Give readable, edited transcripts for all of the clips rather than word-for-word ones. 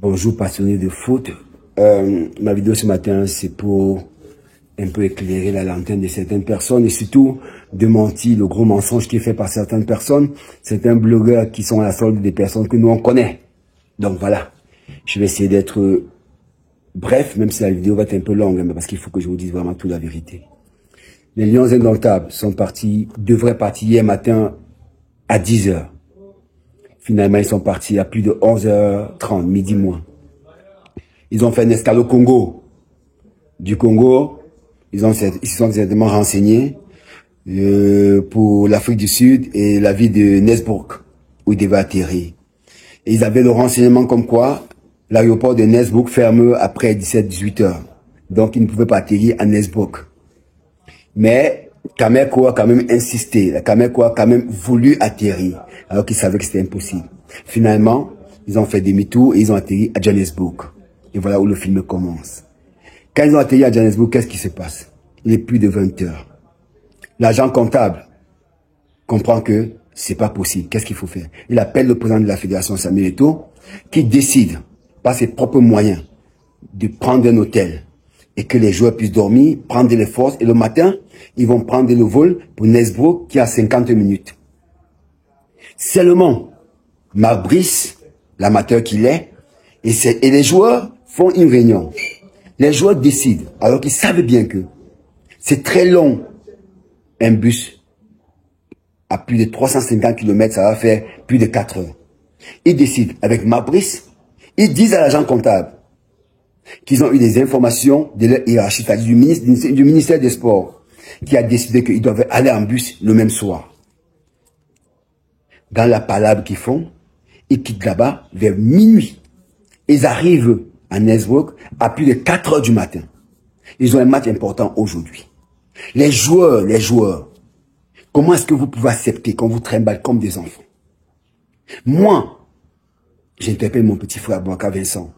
Bonjour passionnés de foot. Ma vidéo ce matin, c'est pour un peu éclairer la lanterne de certaines personnes et surtout démentir le gros mensonge qui est fait par certaines personnes, certains blogueurs qui sont à la solde des personnes que nous on connaît. Donc voilà, je vais essayer d'être bref, même si la vidéo va être un peu longue, mais parce qu'il faut que je vous dise vraiment toute la vérité. Les Lions indomptables sont partis, devraient partir hier matin à 10 h. Finalement, ils sont partis à plus de 11h30, midi moins. Ils ont fait une escale au Congo. Du Congo, ils sont certainement renseignés pour l'Afrique du Sud et la ville de Nesbrook, où ils devaient atterrir. Et ils avaient le renseignement comme quoi l'aéroport de Nesbrook ferme après 17-18 heures. Donc, ils ne pouvaient pas atterrir à Nesbrook. Mais Cameco a quand même insisté. Cameco a quand même voulu atterrir, alors qu'ils savaient que c'était impossible. Finalement, ils ont fait demi-tour et ils ont atterri à Johannesburg. Et voilà où le film commence. Quand ils ont atterri à Johannesburg, qu'est-ce qui se passe? Il est plus de 20 heures. L'agent comptable comprend que c'est pas possible. Qu'est-ce qu'il faut faire? Il appelle le président de la fédération, Samuel Eto'o, qui décide, par ses propres moyens, de prendre un hôtel et que les joueurs puissent dormir, prendre les forces. Et le matin, ils vont prendre le vol pour Nesbrook qui a 50 minutes. Seulement, Marc Brice, l'amateur qu'il est, et les joueurs font une réunion. Les joueurs décident, alors qu'ils savent bien que c'est très long, un bus à plus de 350 km, ça va faire plus de 4 heures. Ils décident, avec Marc Brice, ils disent à l'agent comptable qu'ils ont eu des informations de leur hiérarchie, c'est-à-dire du ministère des Sports, qui a décidé qu'ils doivent aller en bus le même soir. Dans la palabre qu'ils font, ils quittent là-bas vers minuit. Ils arrivent à Nesbrook à plus de 4 heures du matin. Ils ont un match important aujourd'hui. Les joueurs, comment est-ce que vous pouvez accepter qu'on vous trimballe comme des enfants? Moi, j'interpelle mon petit frère Abouakar Vincent.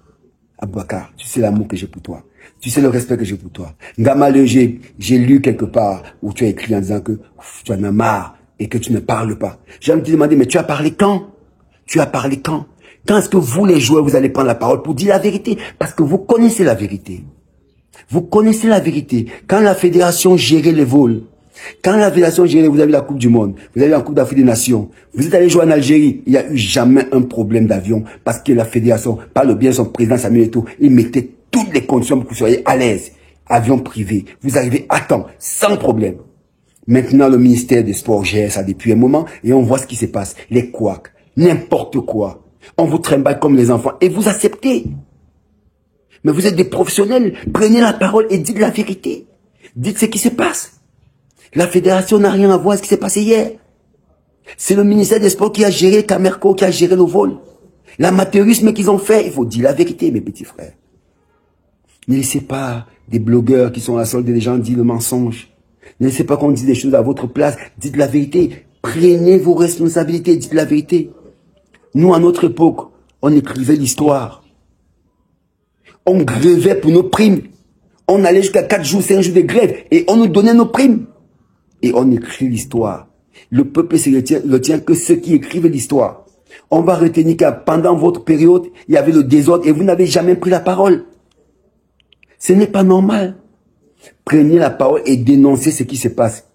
Abouakar, tu sais l'amour que j'ai pour toi. Tu sais le respect que j'ai pour toi. Ngamale, j'ai lu quelque part où tu as écrit en disant que tu en as marre et que tu ne parles pas. J'ai envie de te demander, mais tu as parlé quand? Tu as parlé quand? Quand est-ce que vous, les joueurs, vous allez prendre la parole pour dire la vérité? Parce que vous connaissez la vérité. Vous connaissez la vérité. Quand la fédération gérait les vols, quand la fédération gérait, vous avez la Coupe du Monde, vous avez la Coupe d'Afrique des Nations, vous êtes allé jouer en Algérie, il n'y a eu jamais un problème d'avion parce que la fédération, par le bien de son président Samuel Eto'o, il mettait toutes les conditions pour que vous soyez à l'aise. Avion privé, vous arrivez à temps, sans problème. Maintenant, le ministère des Sports gère ça depuis un moment et on voit ce qui se passe. Les couacs, n'importe quoi. On vous trimballe comme les enfants et vous acceptez. Mais vous êtes des professionnels. Prenez la parole et dites la vérité. Dites ce qui se passe. La fédération n'a rien à voir avec ce qui s'est passé hier. C'est le ministère des Sports qui a géré Cameco, qui a géré le vol. L'amateurisme qu'ils ont fait, il faut dire la vérité, mes petits frères. Ne laissez pas des blogueurs qui sont à la solde des gens dire le mensonge. Ne laissez pas qu'on dise des choses à votre place. Dites la vérité. Prenez vos responsabilités, dites la vérité. Nous, à notre époque, on écrivait l'histoire. On grevait pour nos primes. On allait jusqu'à 4 jours, 5 jours de grève et on nous donnait nos primes. Et on écrit l'histoire. Le peuple le tient que ceux qui écrivent l'histoire. On va retenir que pendant votre période, il y avait le désordre et vous n'avez jamais pris la parole. Ce n'est pas normal. Prenez la parole et dénoncez ce qui se passe.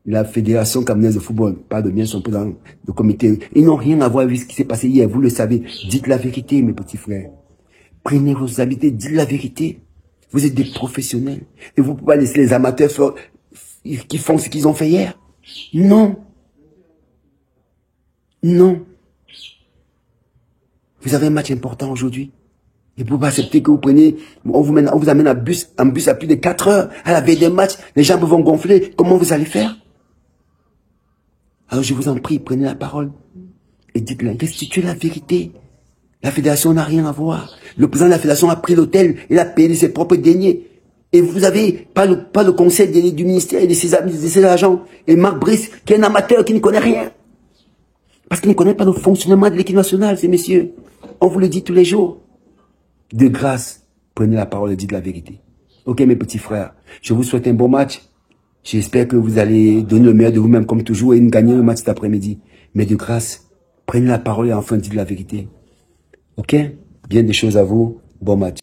La fédération camerounaise de football, pas de bien son président de comité, ils n'ont rien à voir avec ce qui s'est passé hier, vous le savez. Dites la vérité, mes petits frères. Prenez vos responsabilités, dites la vérité. Vous êtes des professionnels. Et vous ne pouvez pas laisser les amateurs qui font ce qu'ils ont fait hier. Non. Non. Vous avez un match important aujourd'hui. Et vous ne pouvez pas accepter que vous preniez, on vous amène en bus à plus de 4 heures. À la veille des matchs, les jambes vont gonfler. Comment vous allez faire? Alors je vous en prie, prenez la parole et dites-le, restituez la vérité. La fédération n'a rien à voir. Le président de la fédération a pris l'hôtel, il a payé de ses propres deniers. Et vous avez pas le conseil du ministère et de ses agents. Et Marc Brice, qui est un amateur, qui ne connaît rien. Parce qu'il ne connaît pas le fonctionnement de l'équipe nationale, ces messieurs. On vous le dit tous les jours. De grâce, prenez la parole et dites la vérité. Ok, mes petits frères, je vous souhaite un bon match. J'espère que vous allez donner le meilleur de vous-même comme toujours et gagner le match cet après-midi. Mais de grâce, prenez la parole et enfin dites la vérité. Ok? Bien des choses à vous. Bon match.